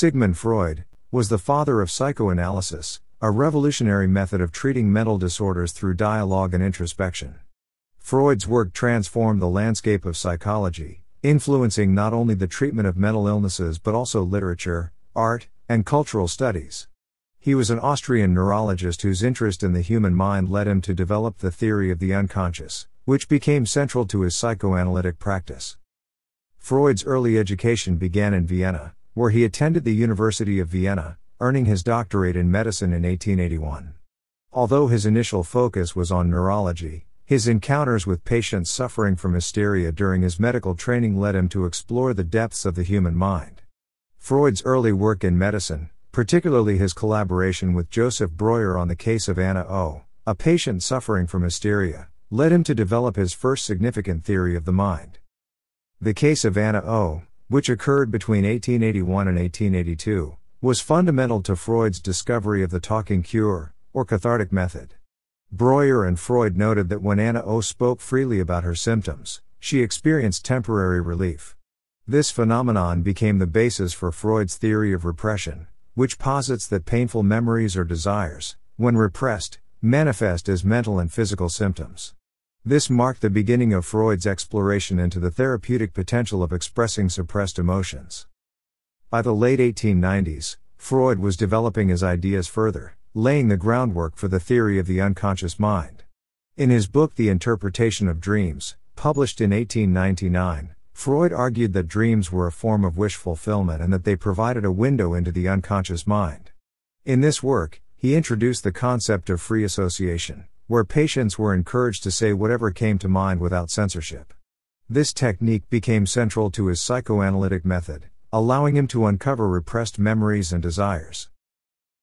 Sigmund Freud was the father of psychoanalysis, a revolutionary method of treating mental disorders through dialogue and introspection. Freud's work transformed the landscape of psychology, influencing not only the treatment of mental illnesses but also literature, art, and cultural studies. He was an Austrian neurologist whose interest in the human mind led him to develop the theory of the unconscious, which became central to his psychoanalytic practice. Freud's early education began in Vienna, where he attended the University of Vienna, earning his doctorate in medicine in 1881. Although his initial focus was on neurology, his encounters with patients suffering from hysteria during his medical training led him to explore the depths of the human mind. Freud's early work in medicine, particularly his collaboration with Joseph Breuer on the case of Anna O., a patient suffering from hysteria, led him to develop his first significant theory of the mind. The case of Anna O., which occurred between 1881 and 1882, was fundamental to Freud's discovery of the talking cure, or cathartic method. Breuer and Freud noted that when Anna O. spoke freely about her symptoms, she experienced temporary relief. This phenomenon became the basis for Freud's theory of repression, which posits that painful memories or desires, when repressed, manifest as mental and physical symptoms. This marked the beginning of Freud's exploration into the therapeutic potential of expressing suppressed emotions. By the late 1890s, Freud was developing his ideas further, laying the groundwork for the theory of the unconscious mind. In his book The Interpretation of Dreams, published in 1899, Freud argued that dreams were a form of wish fulfillment and that they provided a window into the unconscious mind. In this work, he introduced the concept of free association, where patients were encouraged to say whatever came to mind without censorship. This technique became central to his psychoanalytic method, allowing him to uncover repressed memories and desires.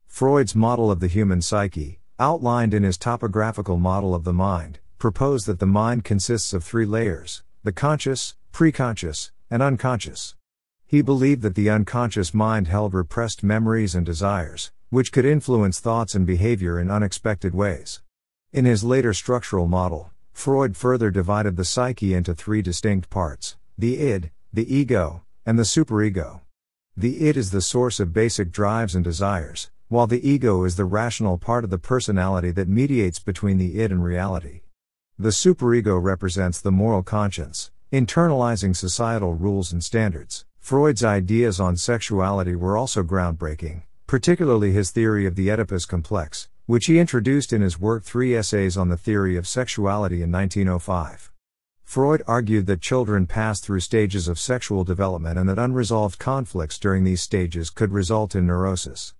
Freud's model of the human psyche, outlined in his topographical model of the mind, proposed that the mind consists of three layers: the conscious, preconscious, and unconscious. He believed that the unconscious mind held repressed memories and desires, which could influence thoughts and behavior in unexpected ways. In his later structural model, Freud further divided the psyche into three distinct parts: the id, the ego, and the superego. The id is the source of basic drives and desires, while the ego is the rational part of the personality that mediates between the id and reality. The superego represents the moral conscience, internalizing societal rules and standards. Freud's ideas on sexuality were also groundbreaking, particularly his theory of the Oedipus complex, which he introduced in his work Three Essays on the Theory of Sexuality in 1905. Freud argued that children pass through stages of sexual development and that unresolved conflicts during these stages could result in neurosis.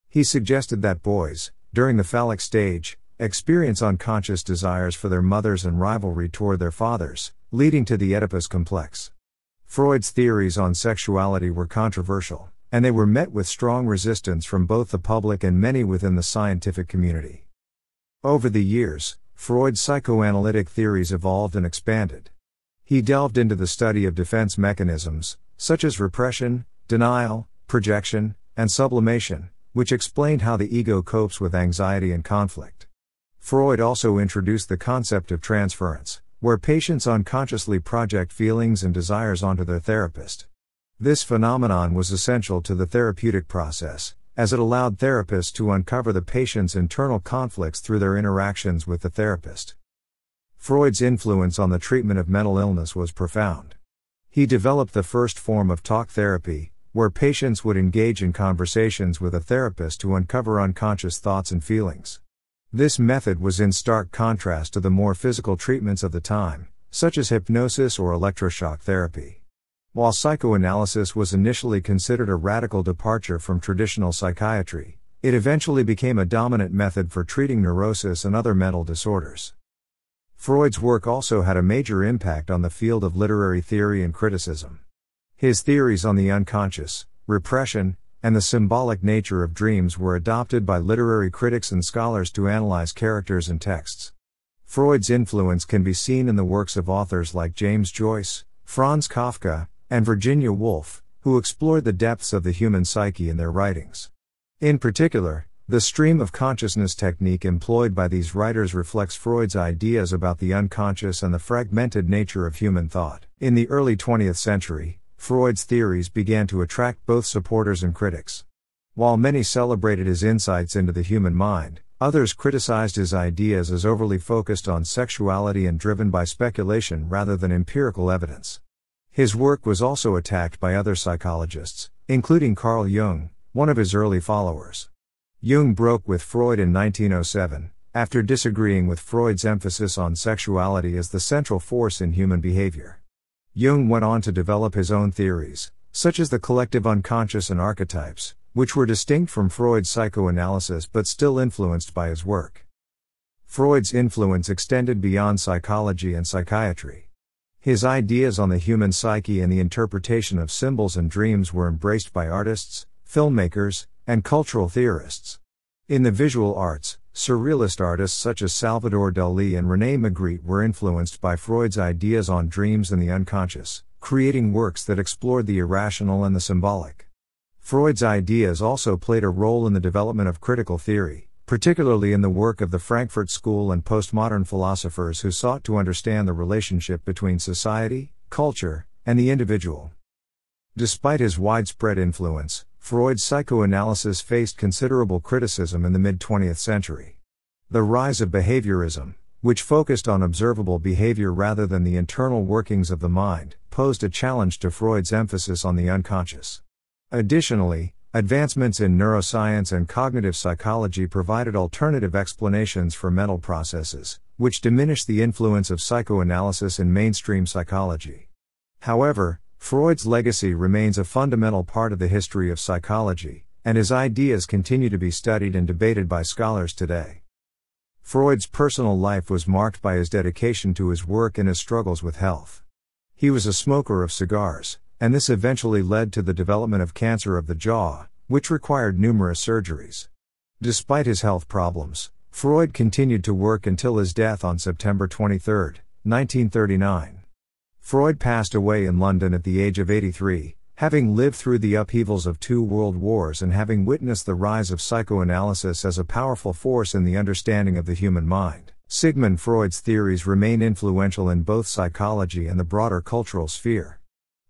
He suggested that boys, during the phallic stage, experience unconscious desires for their mothers and rivalry toward their fathers, leading to the Oedipus complex. Freud's theories on sexuality were controversial, and they were met with strong resistance from both the public and many within the scientific community. Over the years, Freud's psychoanalytic theories evolved and expanded. He delved into the study of defense mechanisms, such as repression, denial, projection, and sublimation, which explained how the ego copes with anxiety and conflict. Freud also introduced the concept of transference, where patients unconsciously project feelings and desires onto their therapist. This phenomenon was essential to the therapeutic process, as it allowed therapists to uncover the patient's internal conflicts through their interactions with the therapist. Freud's influence on the treatment of mental illness was profound. He developed the first form of talk therapy, where patients would engage in conversations with a therapist to uncover unconscious thoughts and feelings. This method was in stark contrast to the more physical treatments of the time, such as hypnosis or electroshock therapy. While psychoanalysis was initially considered a radical departure from traditional psychiatry, it eventually became a dominant method for treating neurosis and other mental disorders. Freud's work also had a major impact on the field of literary theory and criticism. His theories on the unconscious, repression, and the symbolic nature of dreams were adopted by literary critics and scholars to analyze characters and texts. Freud's influence can be seen in the works of authors like James Joyce, Franz Kafka, and Virginia Woolf, who explored the depths of the human psyche in their writings. In particular, the stream of consciousness technique employed by these writers reflects Freud's ideas about the unconscious and the fragmented nature of human thought. In the early 20th century, Freud's theories began to attract both supporters and critics. While many celebrated his insights into the human mind, others criticized his ideas as overly focused on sexuality and driven by speculation rather than empirical evidence. His work was also attacked by other psychologists, including Carl Jung, one of his early followers. Jung broke with Freud in 1907, after disagreeing with Freud's emphasis on sexuality as the central force in human behavior. Jung went on to develop his own theories, such as the collective unconscious and archetypes, which were distinct from Freud's psychoanalysis but still influenced by his work. Freud's influence extended beyond psychology and psychiatry. His ideas on the human psyche and the interpretation of symbols and dreams were embraced by artists, filmmakers, and cultural theorists. In the visual arts, surrealist artists such as Salvador Dalí and René Magritte were influenced by Freud's ideas on dreams and the unconscious, creating works that explored the irrational and the symbolic. Freud's ideas also played a role in the development of critical theory, particularly in the work of the Frankfurt School and postmodern philosophers who sought to understand the relationship between society, culture, and the individual. Despite his widespread influence, Freud's psychoanalysis faced considerable criticism in the mid-20th century. The rise of behaviorism, which focused on observable behavior rather than the internal workings of the mind, posed a challenge to Freud's emphasis on the unconscious. Additionally, advancements in neuroscience and cognitive psychology provided alternative explanations for mental processes, which diminished the influence of psychoanalysis in mainstream psychology. However, Freud's legacy remains a fundamental part of the history of psychology, and his ideas continue to be studied and debated by scholars today. Freud's personal life was marked by his dedication to his work and his struggles with health. He was a smoker of cigars, and this eventually led to the development of cancer of the jaw, which required numerous surgeries. Despite his health problems, Freud continued to work until his death on September 23, 1939. Freud passed away in London at the age of 83, having lived through the upheavals of 2 world wars and having witnessed the rise of psychoanalysis as a powerful force in the understanding of the human mind. Sigmund Freud's theories remain influential in both psychology and the broader cultural sphere.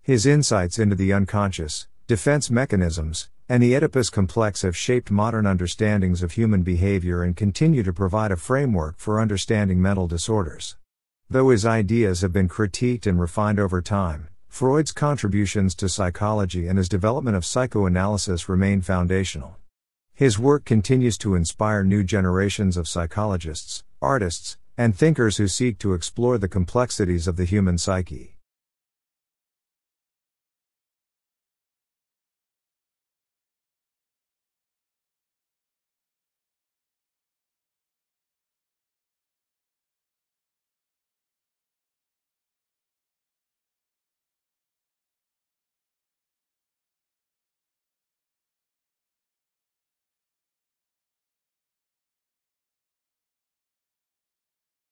His insights into the unconscious, defense mechanisms, and the Oedipus complex have shaped modern understandings of human behavior and continue to provide a framework for understanding mental disorders. Though his ideas have been critiqued and refined over time, Freud's contributions to psychology and his development of psychoanalysis remain foundational. His work continues to inspire new generations of psychologists, artists, and thinkers who seek to explore the complexities of the human psyche.